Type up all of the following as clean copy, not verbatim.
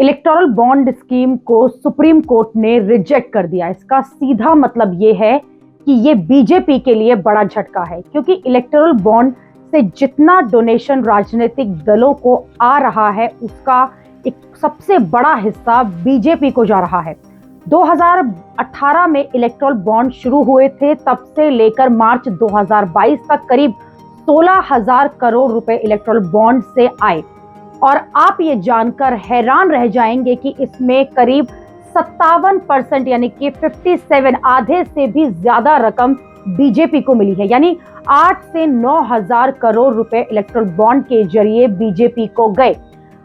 Electoral bond scheme को supreme court ने reject कर दिया। इसका सीधा मतलब ये है कि ये बीजेपी के लिए बड़ा झटका है, क्योंकि इलेक्टोरल बॉन्ड से जितना डोनेशन राजनीतिक दलों को आ रहा है उसका एक सबसे बड़ा हिस्सा बीजेपी को जा रहा है। 2018 में इलेक्टोरल बॉन्ड शुरू हुए थे, तब से लेकर मार्च 2022 तक करीब 16,000 करोड़ रुपए इलेक्टोरल बॉन्ड से आए। और आप ये जानकर हैरान रह जाएंगे कि इसमें करीब 57% यानी कि 57 आधे से भी ज्यादा रकम बीजेपी को मिली है। यानी 8 से 9,000 करोड़ रुपए इलेक्टोरल बॉन्ड के जरिए बीजेपी को गए।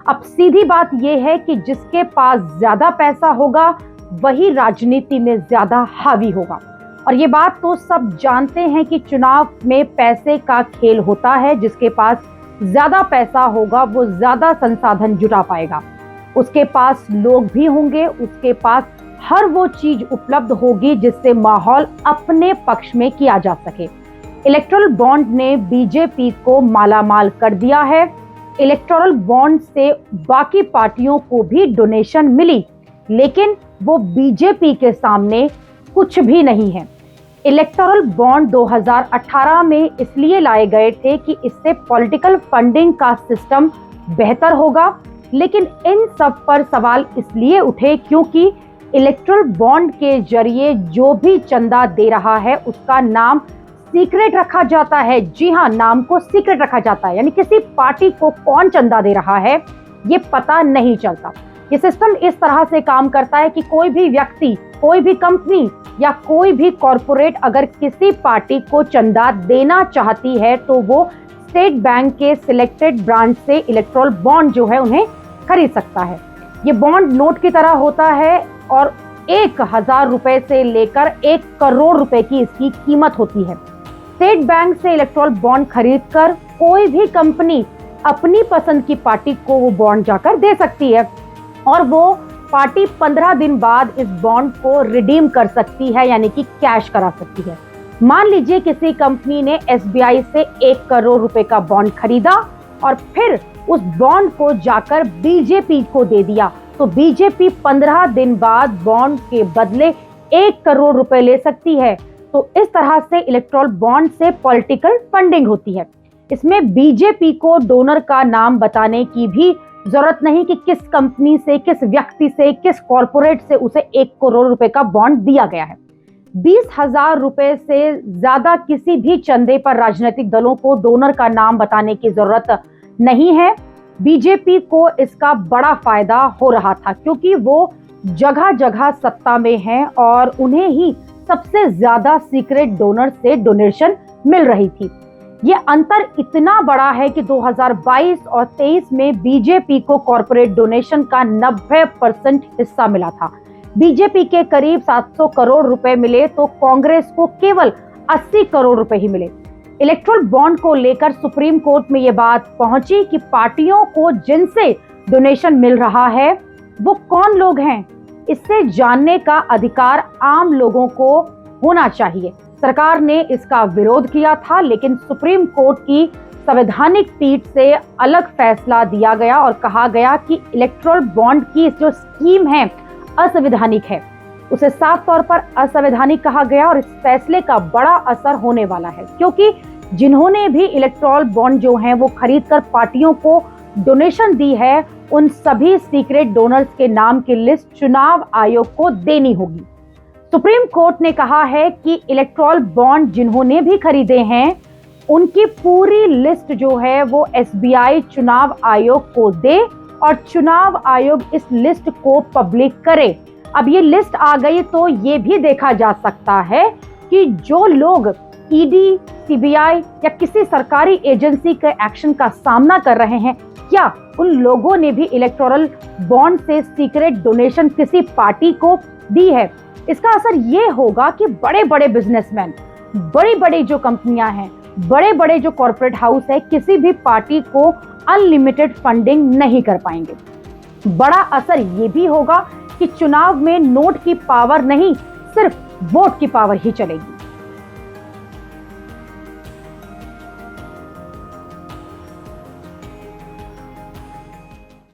अब सीधी बात यह है कि जिसके पास ज्यादा पैसा होगा वही राजनीति में ज्यादा हावी होगा। और ये बात तो सब जानते हैं कि चुनाव में पैसे का खेल होता है। जिसके पास ज्यादा पैसा होगा वो ज्यादा संसाधन जुटा पाएगा, उसके पास लोग भी होंगे, उसके पास हर वो चीज उपलब्ध होगी जिससे माहौल अपने पक्ष में किया जा सके। इलेक्टोरल बॉन्ड ने बीजेपी को मालामाल कर दिया है। इलेक्टोरल बॉन्ड से बाकी पार्टियों को भी डोनेशन मिली, लेकिन वो बीजेपी के सामने कुछ भी नहीं है। इलेक्टोरल बॉन्ड 2018 में इसलिए लाए गए थे कि इससे पॉलिटिकल फंडिंग का सिस्टम बेहतर होगा, लेकिन इन सब पर सवाल इसलिए उठे क्योंकि इलेक्टोरल बॉन्ड के जरिए जो भी चंदा दे रहा है उसका नाम सीक्रेट रखा जाता है। जी हाँ, नाम को सीक्रेट रखा जाता है, यानी किसी पार्टी को कौन चंदा दे रहा है ये पता नहीं चलता। ये सिस्टम इस तरह से काम करता है कि कोई भी व्यक्ति, कोई भी कंपनी या कोई भी कॉरपोरेट अगर किसी पार्टी को चंदा देना चाहती है तो वो स्टेट बैंक के सिलेक्टेड ब्रांच से इलेक्टोरल बॉन्ड जो है उन्हें खरीद सकता है। ये बॉन्ड नोट की तरह होता है और 1,000 रुपए से लेकर 1 करोड़ रुपए की इसकी कीमत होती है। स्टेट बैंक से इलेक्टोरल बॉन्ड खरीदकर कोई भी कंपनी अपनी पसंद की पार्टी को वो बॉन्ड जाकर दे सकती है और वो पार्टी 15 दिन बाद इस बॉन्ड को रिडीम कर सकती है, यानी कि कैश करा सकती है। मान लीजिए किसी कंपनी ने एसबीआई से 1 करोड़ रुपए का बॉन्ड खरीदा और फिर उस बॉन्ड को जाकर बीजेपी को दे दिया, तो बीजेपी 15 दिन बाद बॉन्ड के बदले 1 करोड़ रुपए ले सकती है। तो इस तरह से इलेक्टोरल बॉन्ड से पॉलिटिकल फंडिंग होती है। इसमें बीजेपी को डोनर का नाम बताने की भी जरूरत नहीं कि किस कंपनी से, किस व्यक्ति से, किस कॉरपोरेट से उसे 1 करोड़ रुपए का बॉन्ड दिया गया है। 20,000 रुपए से ज्यादा किसी भी चंदे पर राजनीतिक दलों को डोनर का नाम बताने की जरूरत नहीं है। बीजेपी को इसका बड़ा फायदा हो रहा था क्योंकि वो जगह जगह सत्ता में है और उन्हें ही सबसे ज्यादा सीक्रेट डोनर से डोनेशन मिल रही थी। ये अंतर इतना बड़ा है कि 2022 और 23 में बीजेपी को कॉर्पोरेट डोनेशन का 90% हिस्सा मिला था। बीजेपी के करीब 700 करोड़ रुपए मिले तो कांग्रेस को केवल 80 करोड़ रुपए ही मिले। इलेक्टोरल बॉन्ड को लेकर सुप्रीम कोर्ट में ये बात पहुंची कि पार्टियों को जिनसे डोनेशन मिल रहा है वो कौन लोग हैं, इससे जानने का अधिकार आम लोगों को होना चाहिए। सरकार ने इसका विरोध किया था, लेकिन सुप्रीम कोर्ट की संवैधानिक पीठ से अलग फैसला दिया गया और कहा गया कि इलेक्टोरल बॉन्ड की जो स्कीम है असंवैधानिक है। उसे साफ तौर पर असंवैधानिक कहा गया और इस फैसले का बड़ा असर होने वाला है, क्योंकि जिन्होंने भी इलेक्टोरल बॉन्ड जो हैं वो खरीदकर पार्टियों को डोनेशन दी है उन सभी सीक्रेट डोनर्स के नाम की लिस्ट चुनाव आयोग को देनी होगी। सुप्रीम कोर्ट ने कहा है कि इलेक्टोरल बॉन्ड जिन्होंने भी खरीदे हैं उनकी पूरी लिस्ट जो है वो एसबीआई चुनाव आयोग को दे और चुनाव आयोग इस लिस्ट को पब्लिक करे। अब ये लिस्ट आ गई तो ये भी देखा जा सकता है कि जो लोग ईडी, सीबीआई या किसी सरकारी एजेंसी के एक्शन का सामना कर रहे हैं, क्या उन लोगों ने भी इलेक्टोरल बॉन्ड से सीक्रेट डोनेशन किसी पार्टी को दी है। इसका असर ये होगा कि बड़े बड़े बिजनेसमैन, बड़ी बड़ी जो कंपनियां हैं, बड़े बड़े जो कॉर्पोरेट हाउस है, किसी भी पार्टी को अनलिमिटेड फंडिंग नहीं कर पाएंगे। बड़ा असर ये भी होगा कि चुनाव में नोट की पावर नहीं, सिर्फ वोट की पावर ही चलेगी।